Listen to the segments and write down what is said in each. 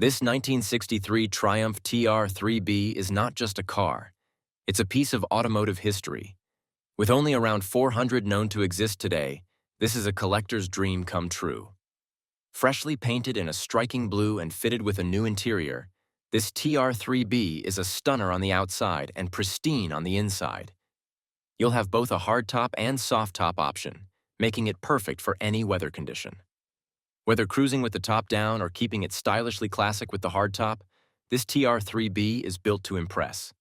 This 1963 Triumph TR3B is not just a car. It's a piece of automotive history. With only around 400 known to exist today, this is a collector's dream come true. Freshly painted in a striking blue and fitted with a new interior, this TR3B is a stunner on the outside and pristine on the inside. You'll have both a hardtop and soft top option, making it perfect for any weather condition. Whether cruising with the top down or keeping it stylishly classic with the hardtop, this TR3B is built to impress.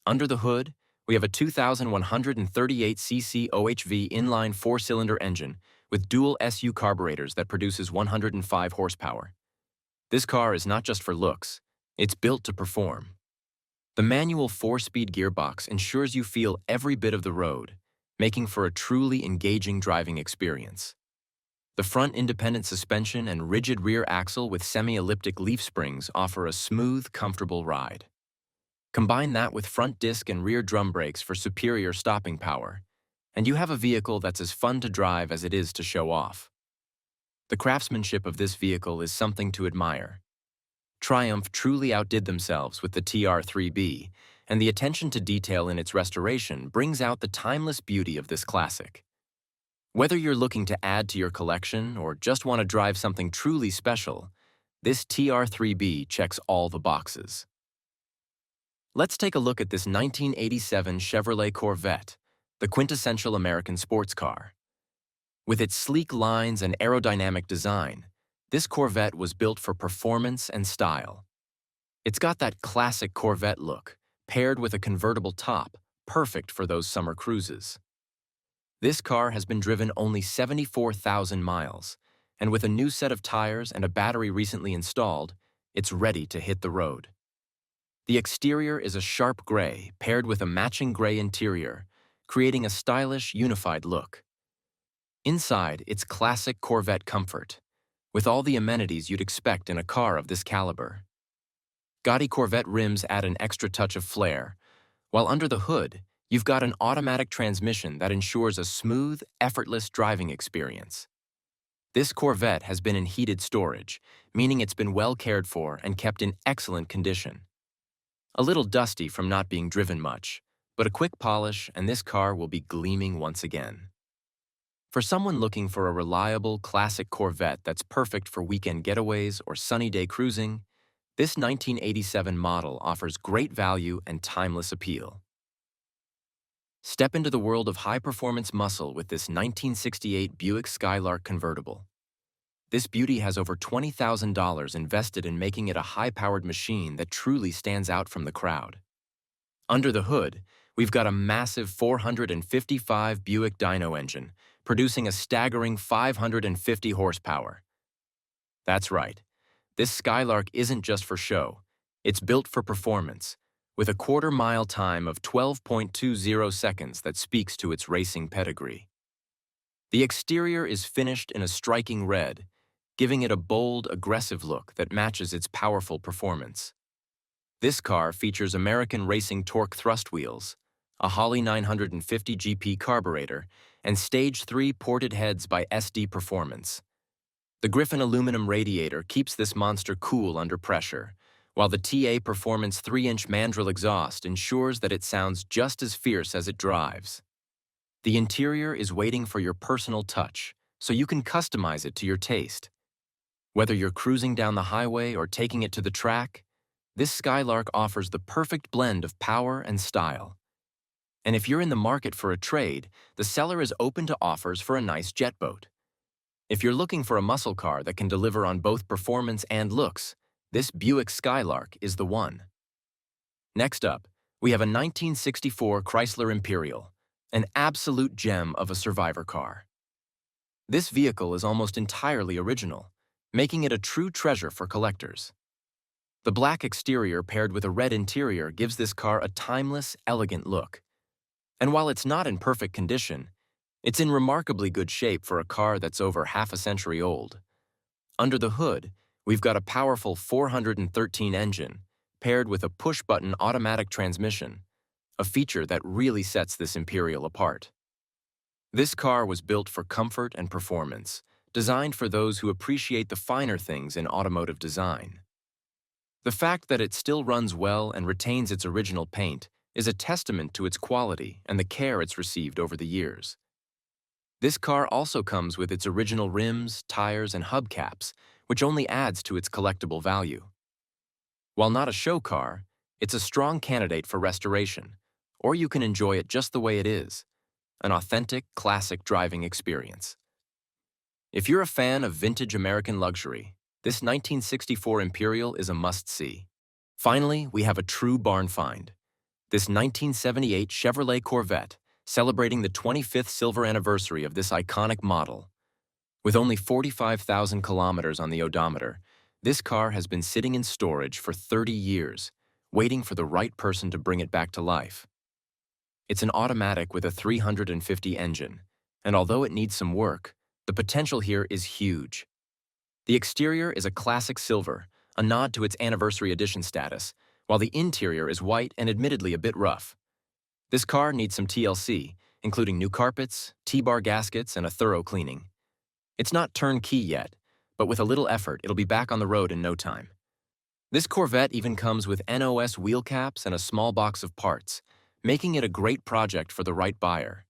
Under the hood, we have a 2,138cc OHV inline four-cylinder engine with dual SU carburetors that produces 105 horsepower. This car is not just for looks, it's built to perform. The manual four-speed gearbox ensures you feel every bit of the road, making for a truly engaging driving experience. The front independent suspension and rigid rear axle with semi-elliptic leaf springs offer a smooth, comfortable ride. Combine that with front disc and rear drum brakes for superior stopping power, and you have a vehicle that's as fun to drive as it is to show off. The craftsmanship of this vehicle is something to admire. Triumph truly outdid themselves with the TR3B, and the attention to detail in its restoration brings out the timeless beauty of this classic. Whether you're looking to add to your collection or just want to drive something truly special, this TR3B checks all the boxes. Let's take a look at this 1987 Chevrolet Corvette, the quintessential American sports car. With its sleek lines and aerodynamic design, this Corvette was built for performance and style. It's got that classic Corvette look, paired with a convertible top, perfect for those summer cruises. This car has been driven only 74,000 miles, and with a new set of tires and a battery recently installed, it's ready to hit the road. The exterior is a sharp gray paired with a matching gray interior, creating a stylish, unified look. Inside, it's classic Corvette comfort, with all the amenities you'd expect in a car of this caliber. Gaudy Corvette rims add an extra touch of flair, while under the hood, you've got an automatic transmission that ensures a smooth, effortless driving experience. This Corvette has been in heated storage, meaning it's been well cared for and kept in excellent condition. A little dusty from not being driven much, but a quick polish and this car will be gleaming once again. For someone looking for a reliable, classic Corvette that's perfect for weekend getaways or sunny day cruising, this 1987 model offers great value and timeless appeal. Step into the world of high-performance muscle with this 1968 Buick Skylark convertible. This beauty has over $20,000 invested in making it a high-powered machine that truly stands out from the crowd. Under the hood, we've got a massive 455 Buick dyno engine, producing a staggering 550 horsepower. That's right, this Skylark isn't just for show, it's built for performance, with a quarter-mile time of 12.20 seconds that speaks to its racing pedigree. The exterior is finished in a striking red, giving it a bold, aggressive look that matches its powerful performance. This car features American Racing Torque thrust wheels, a Holley 950 GP carburetor, and Stage 3 ported heads by SD Performance. The Griffin aluminum radiator keeps this monster cool under pressure, while the TA Performance 3-inch mandrel exhaust ensures that it sounds just as fierce as it drives. The interior is waiting for your personal touch, so you can customize it to your taste. Whether you're cruising down the highway or taking it to the track, this Skylark offers the perfect blend of power and style. And if you're in the market for a trade, the seller is open to offers for a nice jet boat. If you're looking for a muscle car that can deliver on both performance and looks, this Buick Skylark is the one. Next up, we have a 1964 Chrysler Imperial, an absolute gem of a survivor car. This vehicle is almost entirely original, making it a true treasure for collectors. The black exterior paired with a red interior gives this car a timeless, elegant look. And while it's not in perfect condition, it's in remarkably good shape for a car that's over half a century old. Under the hood, we've got a powerful 413 engine, paired with a push-button automatic transmission, a feature that really sets this Imperial apart. This car was built for comfort and performance, designed for those who appreciate the finer things in automotive design. The fact that it still runs well and retains its original paint is a testament to its quality and the care it's received over the years. This car also comes with its original rims, tires, and hubcaps, which only adds to its collectible value. While not a show car, it's a strong candidate for restoration, or you can enjoy it just the way it is, an authentic, classic driving experience. If you're a fan of vintage American luxury, this 1964 Imperial is a must-see. Finally, we have a true barn find. This 1978 Chevrolet Corvette, celebrating the 25th silver anniversary of this iconic model. With only 45,000 kilometers on the odometer, this car has been sitting in storage for 30 years, waiting for the right person to bring it back to life. It's an automatic with a 350 engine, and although it needs some work, the potential here is huge. The exterior is a classic silver, a nod to its anniversary edition status, while the interior is white and admittedly a bit rough. This car needs some TLC, including new carpets, T-bar gaskets, and a thorough cleaning. It's not turnkey yet, but with a little effort, it'll be back on the road in no time. This Corvette even comes with NOS wheel caps and a small box of parts, making it a great project for the right buyer.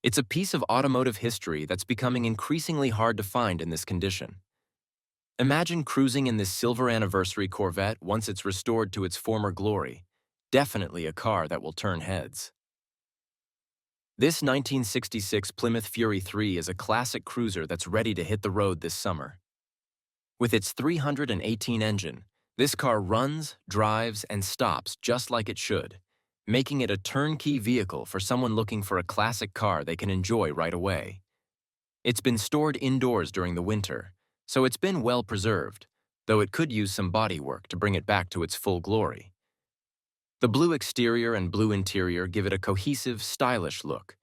It's a piece of automotive history that's becoming increasingly hard to find in this condition. Imagine cruising in this silver anniversary Corvette once it's restored to its former glory. Definitely a car that will turn heads. This 1966 Plymouth Fury 3 is a classic cruiser that's ready to hit the road this summer. With its 318 engine, this car runs, drives, and stops just like it should, making it a turnkey vehicle for someone looking for a classic car they can enjoy right away. It's been stored indoors during the winter, so it's been well preserved, though it could use some body work to bring it back to its full glory. The blue exterior and blue interior give it a cohesive, stylish look,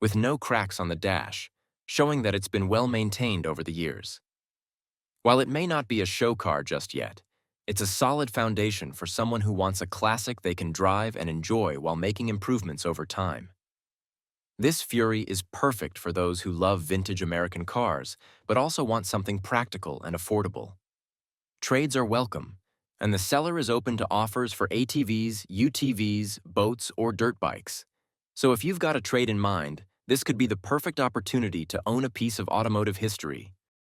with no cracks on the dash, showing that it's been well maintained over the years. While it may not be a show car just yet, it's a solid foundation for someone who wants a classic they can drive and enjoy while making improvements over time. This Fury is perfect for those who love vintage American cars, but also want something practical and affordable. Trades are welcome, and the seller is open to offers for ATVs, UTVs, boats, or dirt bikes. So if you've got a trade in mind, this could be the perfect opportunity to own a piece of automotive history